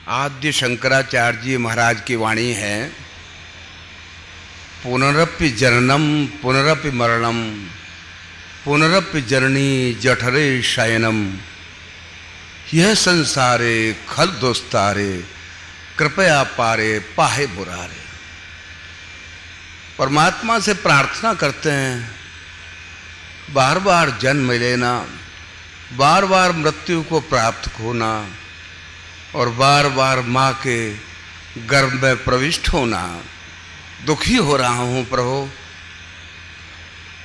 आद्य शंकराचार्य जी महाराज की वाणी है, पुनरपि जननम पुनरपि मरणम पुनरपि जननी जठरे शयनम, यह संसारे खल दोस्तारे कृपया पारे पाहे बुरारे। परमात्मा से प्रार्थना करते हैं, बार बार जन्म लेना, बार बार मृत्यु को प्राप्त होना और बार बार माँ के गर्भ में प्रविष्ट होना। दुखी हो रहा हूँ प्रभु,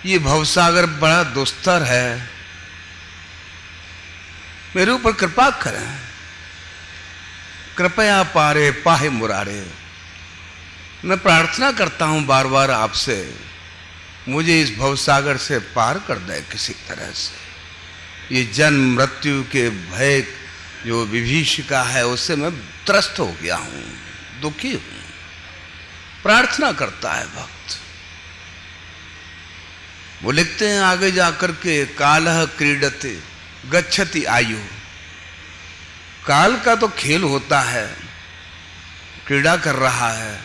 ये भवसागर बड़ा दुस्तर है, मेरे ऊपर कृपा करें, कृपया पारे पाहे मुरारे। मैं प्रार्थना करता हूँ बार बार आपसे, मुझे इस भवसागर से पार कर दे किसी तरह से। ये जन्म मृत्यु के भय जो विभीषिका है उससे मैं त्रस्त हो गया हूँ, दुखी हूँ। प्रार्थना करता है भक्त। वो लिखते हैं आगे जाकर के, कालह क्रीडते गच्छति आयु। काल का तो खेल होता है, क्रीड़ा कर रहा है,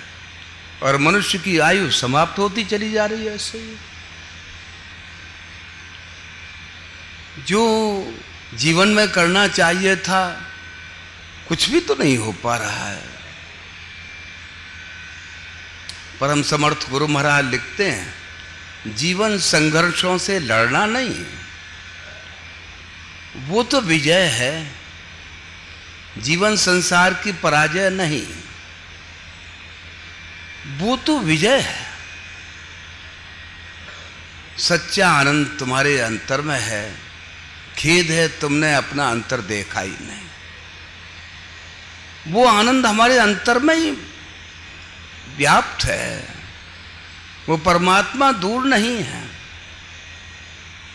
और मनुष्य की आयु समाप्त होती चली जा रही है। ऐसे ही जो जीवन में करना चाहिए था कुछ भी तो नहीं हो पा रहा है। परम समर्थ गुरु महाराज लिखते हैं, जीवन संघर्षों से लड़ना नहीं, वो तो विजय है। जीवन संसार की पराजय नहीं, वो तो विजय है। सच्चा आनंद तुम्हारे अंतर में है, खेद है तुमने अपना अंतर देखा ही नहीं। वो आनंद हमारे अंतर में ही व्याप्त है, वो परमात्मा दूर नहीं है,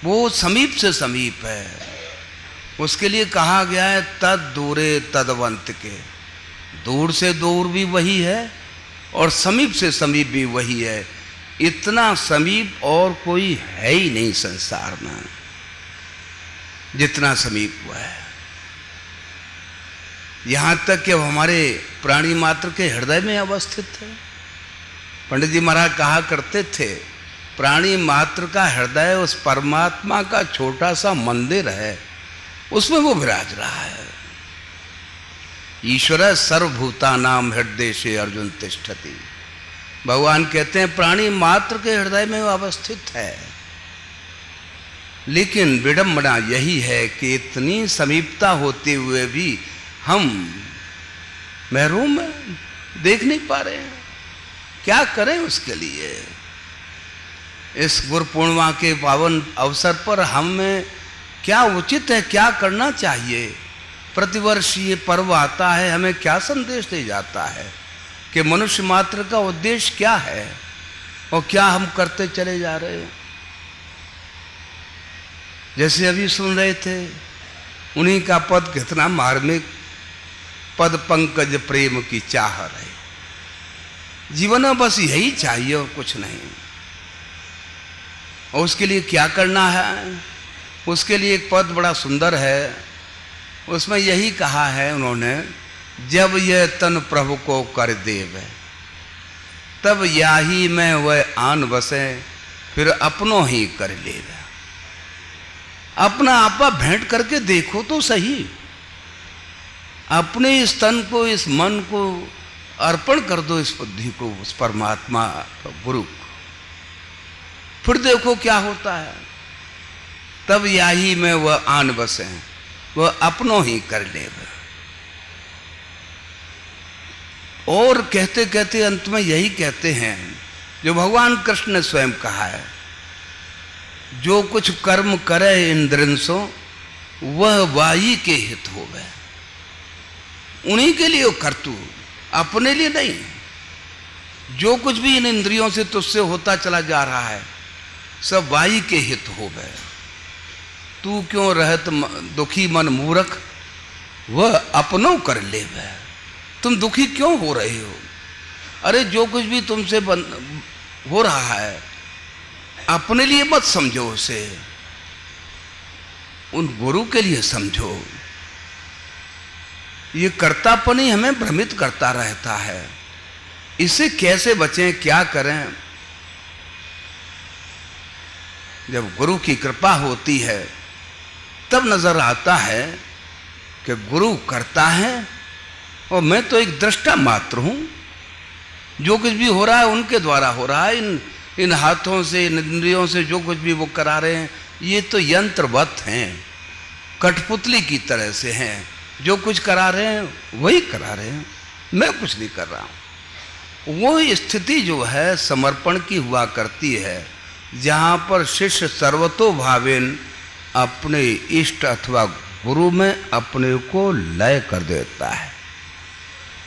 वो समीप से समीप है। उसके लिए कहा गया है, तद दूरे तदवंत के। दूर से दूर भी वही है और समीप से समीप भी वही है। इतना समीप और कोई है ही नहीं संसार में जितना समीप हुआ है। यहाँ तक कि हमारे प्राणी मात्र के हृदय में अवस्थित है। पंडित जी महाराज कहा करते थे, प्राणी मात्र का हृदय उस परमात्मा का छोटा सा मंदिर है, उसमें वो विराज रहा है। ईश्वर सर्वभूतानां हृदय से अर्जुन तिष्ठति। भगवान कहते हैं प्राणी मात्र के हृदय में वो अवस्थित है। लेकिन विडंबना यही है कि इतनी समीपता होते हुए भी हम महरूम हैं, देख नहीं पा रहे हैं। क्या करें उसके लिए? इस गुरु पूर्णिमा के पावन अवसर पर हमें क्या उचित है, क्या करना चाहिए? प्रतिवर्ष ये पर्व आता है, हमें क्या संदेश दे जाता है कि मनुष्य मात्र का उद्देश्य क्या है और क्या हम करते चले जा रहे हैं? जैसे अभी सुन रहे थे, उन्हीं का पद कितना मार्मिक, पद पंकज प्रेम की चाह रहे। जीवन में बस यही चाहिए और कुछ नहीं। और उसके लिए क्या करना है? उसके लिए एक पद बड़ा सुंदर है, उसमें यही कहा है उन्होंने, जब यह तन प्रभु को कर देव तब याही में वह आन बसे, फिर अपनों ही कर लेवे। अपना आपा भेंट करके देखो तो सही, अपने इस तन को, इस मन को अर्पण कर दो, इस बुद्धि को उस परमात्मा गुरु को, फिर देखो क्या होता है। तब याही में वह आन बसे, वह अपनों ही कर लेगा। और कहते कहते अंत में यही कहते हैं जो भगवान कृष्ण ने स्वयं कहा है, जो कुछ कर्म करे इंद्रिंसो वह वाई के हित हो गए। उन्हीं के लिए कर तू, अपने लिए नहीं। जो कुछ भी इन इंद्रियों से तुझसे होता चला जा रहा है सब वाई के हित हो गए। तू क्यों रहत दुखी मन मूर्ख, वह अपनों कर ले वह। तुम दुखी क्यों हो रहे हो? अरे जो कुछ भी तुमसे हो रहा है अपने लिए मत समझो, उसे उन गुरु के लिए समझो। ये कर्तापन ही हमें भ्रमित करता रहता है। इससे कैसे बचें, क्या करें? जब गुरु की कृपा होती है तब नजर आता है कि गुरु करता है और मैं तो एक दृष्टा मात्र हूं। जो कुछ भी हो रहा है उनके द्वारा हो रहा है। इन हाथों से, इन इंद्रियों से जो कुछ भी वो करा रहे हैं ये तो यंत्रवत हैं, कठपुतली की तरह से हैं। जो कुछ करा रहे हैं वही करा रहे हैं, मैं कुछ नहीं कर रहा हूं। वो स्थिति जो है समर्पण की हुआ करती है, जहाँ पर शिष्य सर्वतोभावेन अपने इष्ट अथवा गुरु में अपने को लय कर देता है।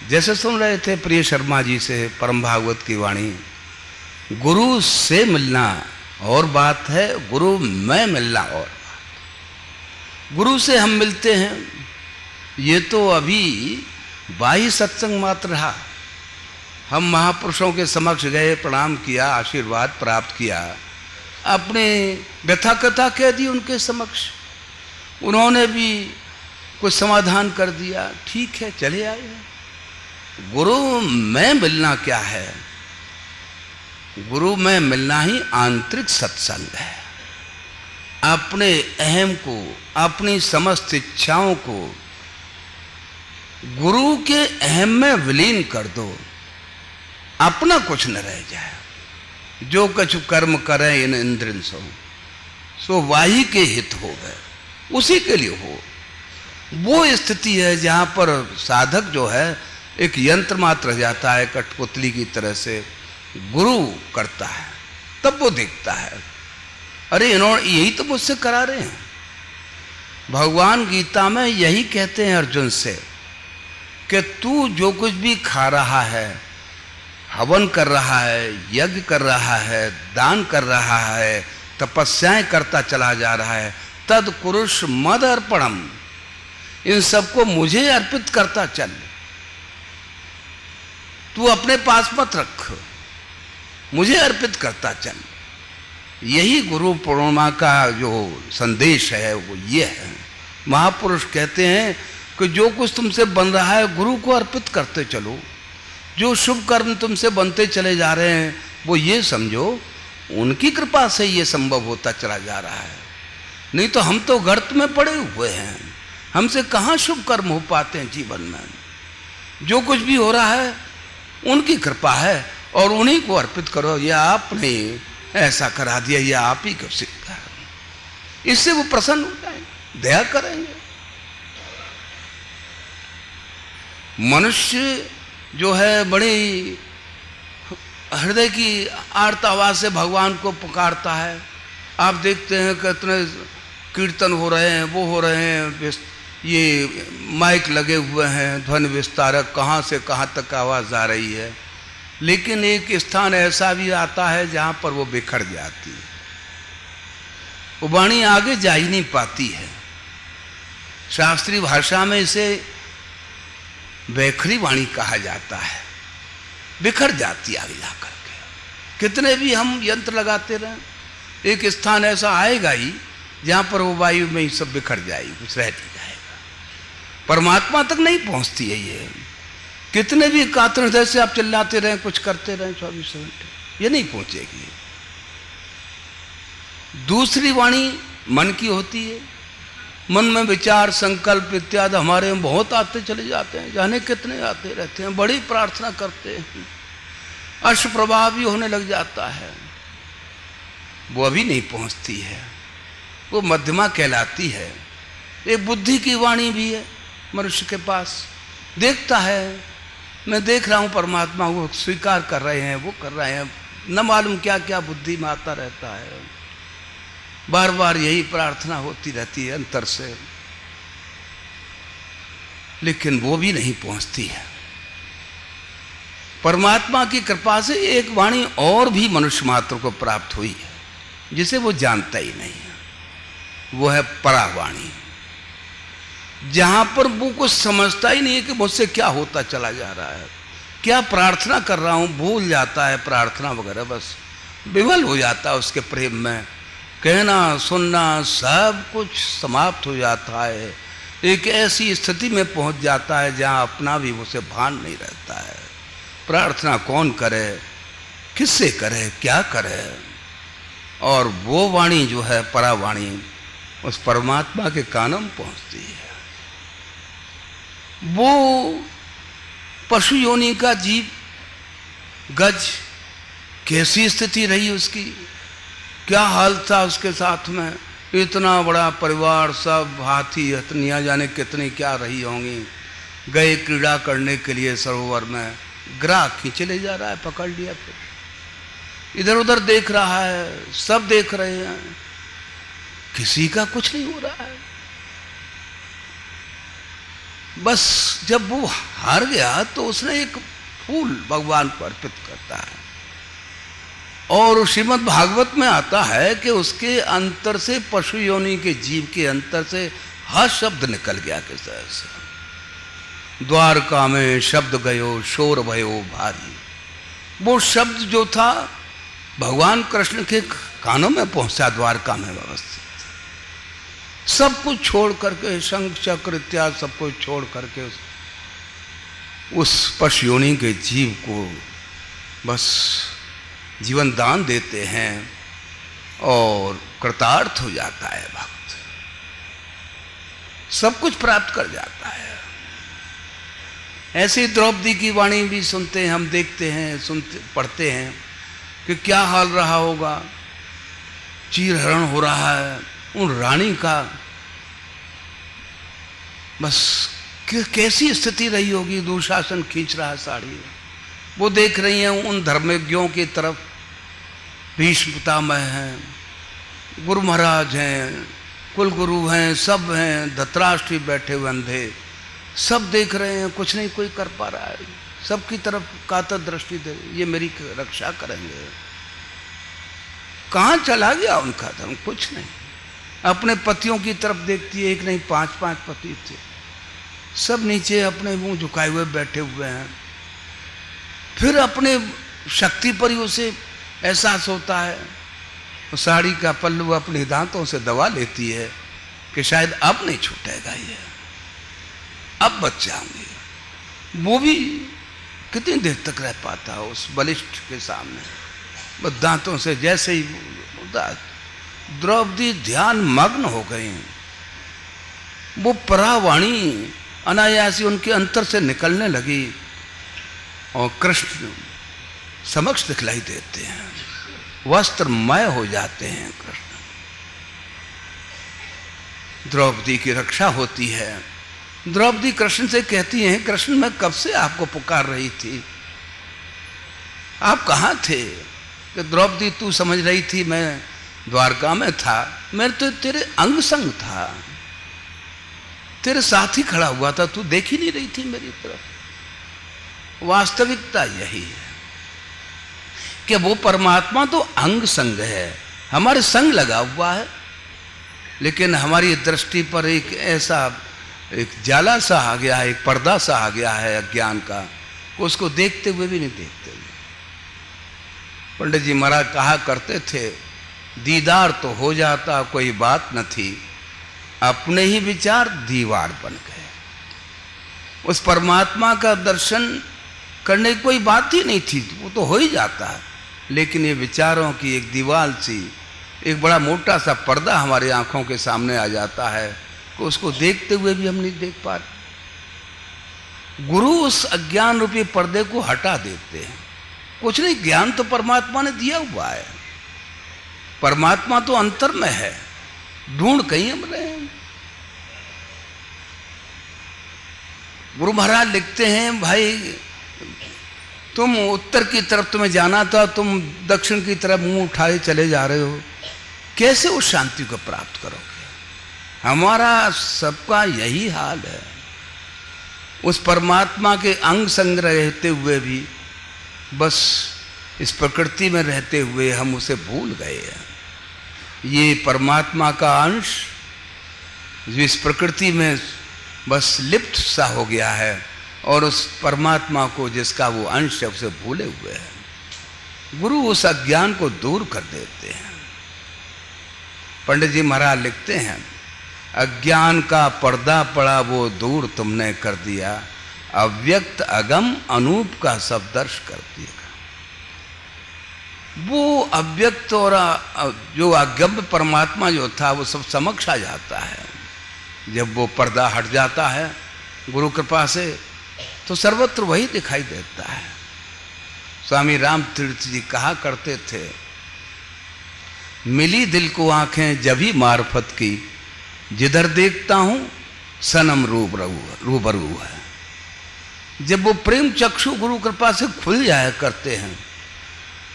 जैसे सुन रहे थे प्रिय शर्मा जी से परम भागवत की वाणी, गुरु से मिलना और बात है, गुरु में मिलना और बात। गुरु से हम मिलते हैं, ये तो अभी बाह्य सत्संग मात्र रहा। हम महापुरुषों के समक्ष गए, प्रणाम किया, आशीर्वाद प्राप्त किया, अपने व्यथा कथा कह दी उनके समक्ष, उन्होंने भी कुछ समाधान कर दिया, ठीक है चले आए। गुरु में मिलना क्या है? गुरु में मिलना ही आंतरिक सत्संग है। अपने अहम को, अपनी समस्त इच्छाओं को गुरु के अहम में विलीन कर दो, अपना कुछ न रह जाए। जो कुछ कर्म करें इन इंद्रियों सो वाही के हित हो गए, उसी के लिए हो। वो स्थिति है जहाँ पर साधक जो है एक यंत्र मात्र रह जाता है, कठपुतली की तरह से। गुरु करता है तब वो देखता है, अरे इन्होंने यही तो मुझसे करा रहे हैं। भगवान गीता में यही कहते हैं अर्जुन से कि तू जो कुछ भी खा रहा है, हवन कर रहा है, यज्ञ कर रहा है, दान कर रहा है, तपस्याएं करता चला जा रहा है, तद कुरुष मद अर्पणम, इन सबको मुझे अर्पित करता चल। तू अपने पास मत रख, मुझे अर्पित करता चल। यही गुरु पूर्णिमा का जो संदेश है वो ये है। महापुरुष कहते हैं कि जो कुछ तुमसे बन रहा है गुरु को अर्पित करते चलो। जो शुभ कर्म तुमसे बनते चले जा रहे हैं वो ये समझो उनकी कृपा से ये संभव होता चला जा रहा है। नहीं तो हम तो गर्त में पड़े हुए हैं, हमसे कहाँ शुभ कर्म हो पाते हैं जीवन में। जो कुछ भी हो रहा है उनकी कृपा है और उन्हीं को अर्पित करो। ये आपने ऐसा करा दिया, ये आप ही को सिखा, इससे वो प्रसन्न हो जाएंगे, दया करेंगे। मनुष्य जो है बड़ी हृदय की आर्त आवाज से भगवान को पुकारता है। आप देखते हैं कितने कीर्तन हो रहे हैं, वो हो रहे हैं, ये माइक लगे हुए हैं, ध्वनि विस्तारक, कहाँ से कहाँ तक आवाज़ आ रही है। लेकिन एक स्थान ऐसा भी आता है जहाँ पर वो बिखर जाती है, वो वाणी आगे जा ही नहीं पाती है। शास्त्रीय भाषा में इसे बैखरी वाणी कहा जाता है, बिखर जाती आगे जाकर के। कितने भी हम यंत्र लगाते रहें, एक स्थान ऐसा आएगा ही जहाँ पर वो वायु में ही सब बिखर जाएगी, कुछ रह नहीं जाएगा। परमात्मा तक नहीं पहुँचती है ये। कितने भी कातर हृदय से आप चिल्लाते रहें, कुछ करते रहें 24 घंटे, ये नहीं पहुँचेगी। दूसरी वाणी मन की होती है। मन में विचार, संकल्प इत्यादि हमारे में बहुत आते चले जाते हैं, जाने कितने आते रहते हैं। बड़ी प्रार्थना करते हैं, अश्व प्रवाह भी होने लग जाता है, वो अभी नहीं पहुंचती है, वो मध्यमा कहलाती है। एक बुद्धि की वाणी भी है मनुष्य के पास, देखता है मैं देख रहा हूँ परमात्मा, वो स्वीकार कर रहे हैं, वो कर रहे हैं, न मालूम क्या क्या बुद्धि में आता रहता है। बार बार यही प्रार्थना होती रहती है अंतर से, लेकिन वो भी नहीं पहुंचती है। परमात्मा की कृपा से एक वाणी और भी मनुष्य मात्र को प्राप्त हुई है जिसे वो जानता ही नहीं है। वो है परावाणी, जहां पर वो कुछ समझता ही नहीं है कि मुझसे क्या होता चला जा रहा है, क्या प्रार्थना कर रहा हूं, भूल जाता है प्रार्थना वगैरह, बस विवल हो जाता है उसके प्रेम में। कहना सुनना सब कुछ समाप्त हो जाता है, एक ऐसी स्थिति में पहुंच जाता है जहां अपना भी उसे भान नहीं रहता है। प्रार्थना कौन करे, किससे करे, क्या करे। और वो वाणी जो है परावाणी उस परमात्मा के कानों में पहुंचती है। वो पशु योनि का जीव गज, कैसी स्थिति रही उसकी, क्या हाल था उसके साथ में। इतना बड़ा परिवार, सब हाथी हथनियाँ जाने कितनी क्या रही होंगी। गए क्रीड़ा करने के लिए सरोवर में, ग्राह खींचे ले जा रहा है, पकड़ लिया। फिर इधर उधर देख रहा है, सब देख रहे हैं, किसी का कुछ नहीं हो रहा है। बस जब वो हार गया तो उसने एक फूल भगवान को अर्पित करता है। और श्रीमद् भागवत में आता है कि उसके अंतर से, पशु योनि के जीव के अंतर से ह शब्द निकल गया किस तरह से। द्वारका में शब्द गयो शोर भयो भारी। वो शब्द जो था भगवान कृष्ण के कानों में पहुंचा, द्वारका में व्यवस्थित। सब कुछ छोड़ करके, शंख चक्र इत्यादि सब कुछ छोड़ करके उस पशु योनि के जीव को बस जीवन दान देते हैं और कृतार्थ हो जाता है भक्त, सब कुछ प्राप्त कर जाता है। ऐसे द्रौपदी की वाणी भी सुनते हैं हम, देखते हैं, सुनते पढ़ते हैं कि क्या हाल रहा होगा। चीरहरण हो रहा है उन रानी का, बस कैसी स्थिति रही होगी। दुशासन खींच रहा है साड़ी, वो देख रही हैं उन धर्मज्ञों की तरफ। भीष्म पितामह हैं, गुरु महाराज हैं, कुल गुरु हैं, सब हैं, धतराष्ट्री बैठे हुए अंधे, सब देख रहे हैं, कुछ नहीं कोई कर पा रहा है। सबकी तरफ कातर दृष्टि दे, ये मेरी रक्षा करेंगे। कहाँ चला गया उनका धर्म, कुछ नहीं। अपने पतियों की तरफ देखती है, एक नहीं 5-5 पति थे, सब नीचे अपने मुंह झुकाए हुए बैठे हुए हैं। फिर अपने शक्ति पर ही उसे एहसास होता है। वो साड़ी का पल्लू अपने दांतों से दबा लेती है कि शायद अब नहीं छूटेगा ये, अब बच जाएंगे। वो भी कितनी देर तक रह पाता है उस बलिष्ठ के सामने, बस दांतों से जैसे ही। द्रौपदी ध्यान मग्न हो गई। वो परावाणी अनायासी उनके अंतर से निकलने लगी और कृष्ण समक्ष दिखलाई देते हैं, वस्त्रमय हो जाते हैं कृष्ण। द्रौपदी की रक्षा होती है। द्रौपदी कृष्ण से कहती हैं, कृष्ण मैं कब से आपको पुकार रही थी, आप कहाँ थे। कि द्रौपदी तू समझ रही थी मैं द्वारका में था, मैं तो तेरे अंग संग था, तेरे साथ ही खड़ा हुआ था, तू देख ही नहीं रही थी मेरी तरफ। वास्तविकता यही है कि वो परमात्मा तो अंग संग है, हमारे संग लगा हुआ है, लेकिन हमारी दृष्टि पर एक ऐसा एक जाला सा आ गया है, एक पर्दा सा आ गया है अज्ञान का, उसको देखते हुए भी नहीं देखते हुए। पंडित जी महाराज कहा करते थे, दीदार तो हो जाता कोई बात न थी, अपने ही विचार दीवार बन गए। उस परमात्मा का दर्शन करने की कोई बात ही नहीं थी, वो तो हो ही जाता है, लेकिन ये विचारों की एक दीवार सी, एक बड़ा मोटा सा पर्दा हमारी आंखों के सामने आ जाता है, कि उसको देखते हुए भी हम नहीं देख पा रहे। गुरु उस अज्ञान रूपी पर्दे को हटा देते हैं। कुछ नहीं, ज्ञान तो परमात्मा ने दिया हुआ है, परमात्मा तो अंतर में है, ढूंढ कहीं हम रहे हैं। गुरु महाराज लिखते हैं, भाई तुम उत्तर की तरफ तुम्हें जाना था, तुम दक्षिण की तरफ मुंह उठाए चले जा रहे हो, कैसे उस शांति को प्राप्त करोगे। हमारा सबका यही हाल है। उस परमात्मा के अंग संग रहते हुए भी बस इस प्रकृति में रहते हुए हम उसे भूल गए हैं। ये परमात्मा का अंश जो इस प्रकृति में बस लिप्त सा हो गया है, और उस परमात्मा को जिसका वो अंश है उसे भूले हुए हैं। गुरु उस अज्ञान को दूर कर देते हैं। पंडित जी महाराज लिखते हैं, अज्ञान का पर्दा पड़ा वो दूर तुमने कर दिया, अव्यक्त अगम अनूप का सब दर्श कर दिया। वो अव्यक्त और जो अगम्य परमात्मा जो था वो सब समक्ष आ जाता है। जब वो पर्दा हट जाता है गुरु कृपा से तो सर्वत्र वही दिखाई देता है। स्वामी राम तीर्थ जी कहा करते थे, मिली दिल को आंखें जभी मार्फत की, जिधर देखता हूं सनम रूबरू है। जब वो प्रेम चक्षु गुरु कृपा से खुल जाया करते हैं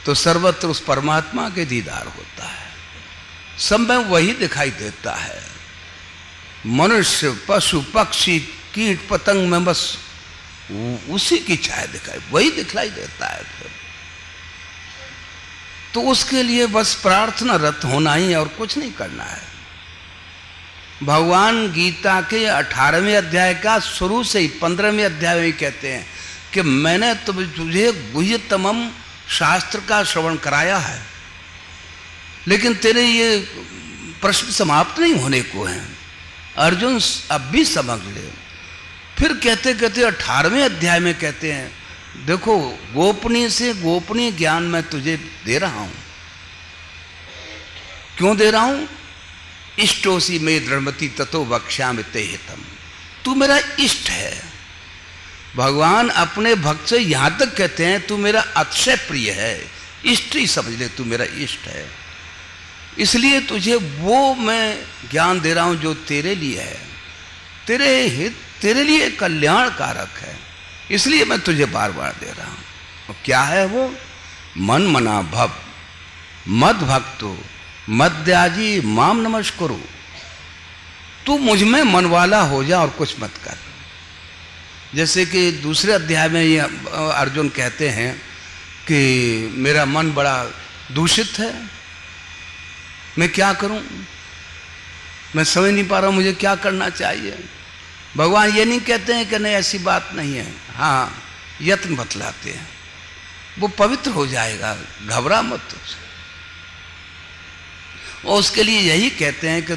तो सर्वत्र उस परमात्मा के दीदार होता है। सब में वही दिखाई देता है। मनुष्य पशु पक्षी कीट पतंग में बस उसी की छाया दिखाई वही दिखलाई देता है। फिर तो उसके लिए बस प्रार्थना रत होना ही है और कुछ नहीं करना है। भगवान गीता के 18वें अध्याय का शुरू से ही 15वें अध्याय में कहते हैं कि मैंने तुझे गुह्यतमम शास्त्र का श्रवण कराया है, लेकिन तेरे ये प्रश्न समाप्त नहीं होने को हैं। अर्जुन अब भी समझ ले। फिर कहते कहते 18वें अध्याय में कहते हैं, देखो गोपनीय से गोपनीय ज्ञान मैं तुझे दे रहा हूं। क्यों दे रहा हूं? इष्टोसी में दृढ़मति ततो वक्ष्यामि ते हितम। तू मेरा इष्ट है। भगवान अपने भक्त से यहां तक कहते हैं, तू मेरा अतिशय प्रिय है, इष्ट ही समझ ले, तू मेरा इष्ट है। इसलिए तुझे वो मैं ज्ञान दे रहा हूं जो तेरे लिए है, तेरे हित, तेरे लिए कल्याणकारक है। इसलिए मैं तुझे बार बार दे रहा हूं। और क्या है वो? मन मना भव मद भक्तो मद्याजी माम नमस्कुरु। तू मुझ में मन वाला हो जा और कुछ मत कर। जैसे कि दूसरे अध्याय में ये अर्जुन कहते हैं कि मेरा मन बड़ा दूषित है, मैं क्या करूं, मैं समझ नहीं पा रहा हूं मुझे क्या करना चाहिए। भगवान ये नहीं कहते हैं कि नहीं ऐसी बात नहीं है, हाँ यत्न बतलाते हैं, वो पवित्र हो जाएगा, घबरा मत। और उसके लिए यही कहते हैं कि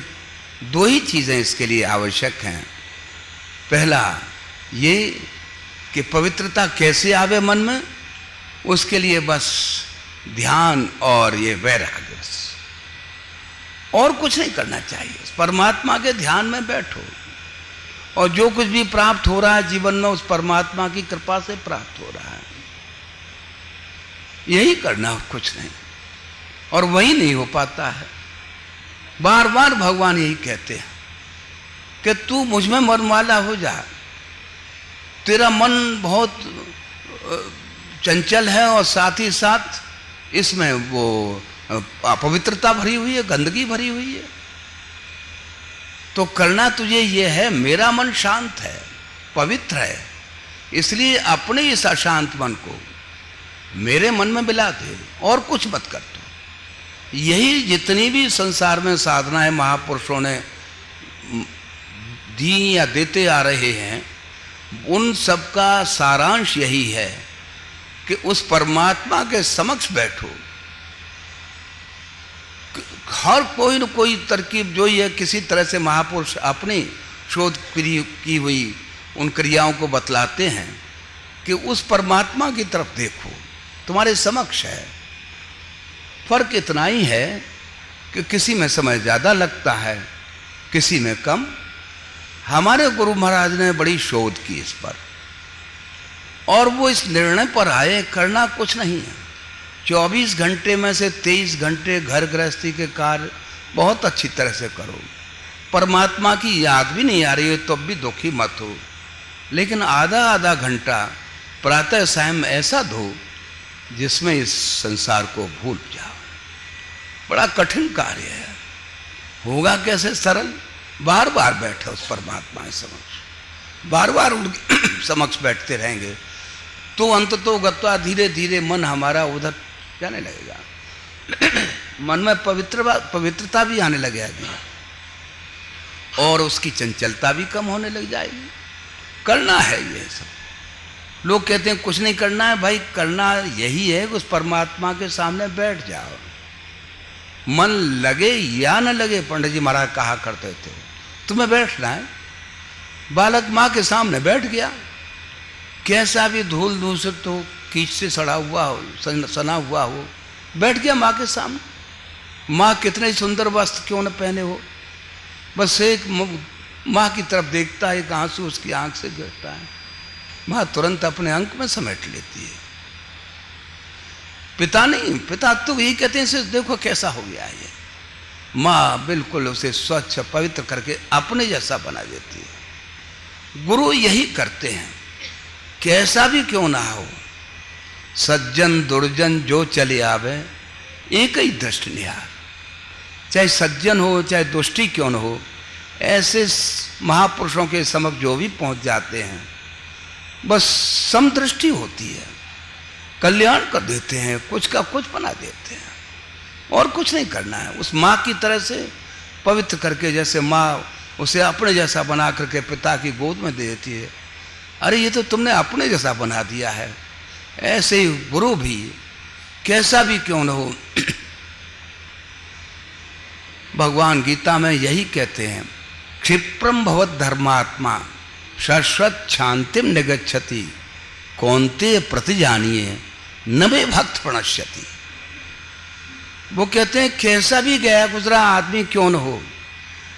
दो ही चीज़ें इसके लिए आवश्यक हैं। पहला ये कि पवित्रता कैसे आवे मन में, उसके लिए बस ध्यान और ये वैराग्य, बस और कुछ नहीं करना चाहिए। परमात्मा के ध्यान में बैठो और जो कुछ भी प्राप्त हो रहा है जीवन में उस परमात्मा की कृपा से प्राप्त हो रहा है। यही करना और कुछ नहीं। और वही नहीं हो पाता है। बार बार भगवान यही कहते हैं कि तू मुझ में मन वाला हो जा। तेरा मन बहुत चंचल है और साथ ही साथ इसमें वो अपवित्रता भरी हुई है, गंदगी भरी हुई है। तो करना तुझे ये है, मेरा मन शांत है, पवित्र है, इसलिए अपने इस अशांत मन को मेरे मन में मिला दे और कुछ मत कर। तो यही जितनी भी संसार में साधनाएं महापुरुषों ने दी या देते आ रहे हैं, उन सब का सारांश यही है कि उस परमात्मा के समक्ष बैठो। हर कोई न कोई तरकीब जो ये किसी तरह से महापुरुष अपनी शोध की हुई उन क्रियाओं को बतलाते हैं कि उस परमात्मा की तरफ देखो, तुम्हारे समक्ष है। फर्क इतना ही है कि किसी में समय ज़्यादा लगता है, किसी में कम। हमारे गुरु महाराज ने बड़ी शोध की इस पर और वो इस निर्णय पर आए, करना कुछ नहीं है। 24 घंटे में से 23 घंटे घर गृहस्थी के कार्य बहुत अच्छी तरह से करो। परमात्मा की याद भी नहीं आ रही है तो भी दुखी मत हो, लेकिन आधा आधा घंटा प्रातः सायं ऐसा दो जिसमें इस संसार को भूल जाओ। बड़ा कठिन कार्य है, होगा कैसे सरल? बार बार बैठे उस परमात्मा के समक्ष, बार बार उनके समक्ष बैठते रहेंगे तो अंततो गत्वा धीरे धीरे मन हमारा उधर जाने लगेगा। मन में पवित्रता भी आने लगेगी और उसकी चंचलता भी कम होने लग जाएगी। करना है ये सब। लोग कहते हैं कुछ नहीं करना है, भाई करना यही है कि उस परमात्मा के सामने बैठ जाओ। मन लगे या न लगे, पंडित जी महाराज कहा करते थे, तुम्हें बैठना है। बालक माँ के सामने बैठ गया, कैसा भी धूल दूषित हो, कीच से सड़ा हुआ हो, सना हुआ हो, बैठ गया माँ के सामने। माँ कितने सुंदर वस्त्र क्यों न पहने हो, बस एक माँ की तरफ देखता है, एक आंसू उसकी आंख से गिरता है, माँ तुरंत अपने अंक में समेट लेती है। पिता नहीं, पिता तो यही कहते हैं, देखो कैसा हो गया है। माँ बिल्कुल उसे स्वच्छ पवित्र करके अपने जैसा बना देती है। गुरु यही करते हैं, कैसा भी क्यों ना हो, सज्जन दुर्जन जो चले आवे एक ही दृष्टि निहार। चाहे सज्जन हो चाहे दुष्टि क्यों न हो, ऐसे महापुरुषों के समक्ष जो भी पहुंच जाते हैं, बस समदृष्टि होती है, कल्याण कर देते हैं, कुछ का कुछ बना देते हैं, और कुछ नहीं करना है। उस माँ की तरह से पवित्र करके, जैसे माँ उसे अपने जैसा बना करके पिता की गोद में दे देती है, अरे ये तो तुमने अपने जैसा बना दिया है। ऐसे ही गुरु भी कैसा भी क्यों न हो, भगवान गीता में यही कहते हैं, क्षिप्रम भवत धर्मात्मा शाश्वत शांतिम निगच्छति कौन्तेय प्रतिजानिए नवे भक्त प्रणश्यति। वो कहते हैं कैसा भी गया गुजरा आदमी क्यों न हो,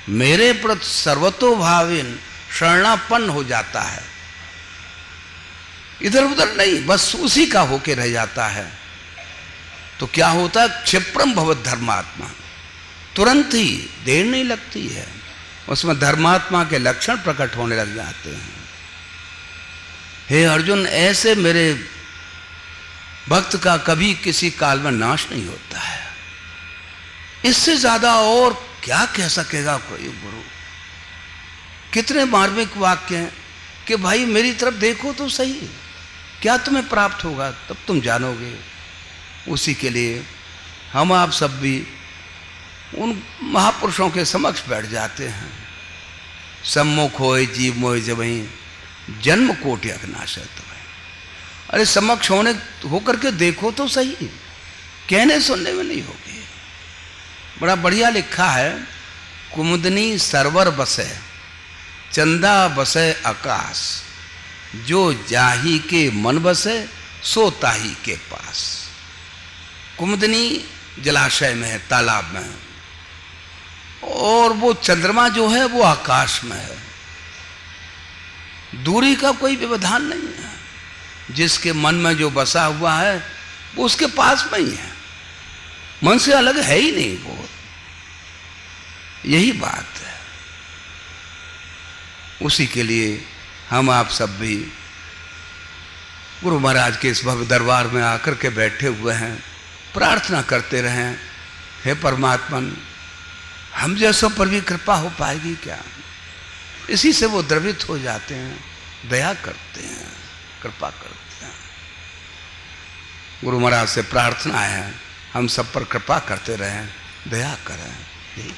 मेरे प्रति सर्वतोभावेन शरणापन्न हो जाता है, इधर उधर नहीं, बस उसी का होके रह जाता है, तो क्या होता है, क्षिप्रम भवत धर्मात्मा, तुरंत ही, देर नहीं लगती है, उसमें धर्मात्मा के लक्षण प्रकट होने लग जाते हैं। हे अर्जुन, ऐसे मेरे भक्त का कभी किसी काल में नाश नहीं होता है। इससे ज्यादा और क्या कह सकेगा कोई गुरु। कितने मार्मिक वाक्य हैं कि भाई मेरी तरफ देखो तो सही, क्या तुम्हें प्राप्त होगा तब तुम जानोगे। उसी के लिए हम आप सब भी उन महापुरुषों के समक्ष बैठ जाते हैं। सम्मुख होए जीव मोह जबहीं जन्म कोटि अघनाशय तुम्हें। अरे समक्ष होने होकर के देखो तो सही, कहने सुनने में नहीं होगी। बड़ा बढ़िया लिखा है, कुमुदनी सरवर बसे चंदा बसे आकाश, जो जाही के मन बसे सो ताही के पास। कुमुदनी जलाशय में है, तालाब में है, और वो चंद्रमा जो है वो आकाश में है। दूरी का कोई व्यवधान नहीं है, जिसके मन में जो बसा हुआ है वो उसके पास में ही है, मन से अलग है ही नहीं वो। यही बात है। उसी के लिए हम आप सब भी गुरु महाराज के इस भव्य दरबार में आकर के बैठे हुए हैं, प्रार्थना करते रहें, हे परमात्मन हम जैसों पर भी कृपा हो पाएगी क्या। इसी से वो द्रवित हो जाते हैं, दया करते हैं, कृपा करते हैं। गुरु महाराज से प्रार्थना है, हम सब पर कृपा करते रहें, दया करें, यही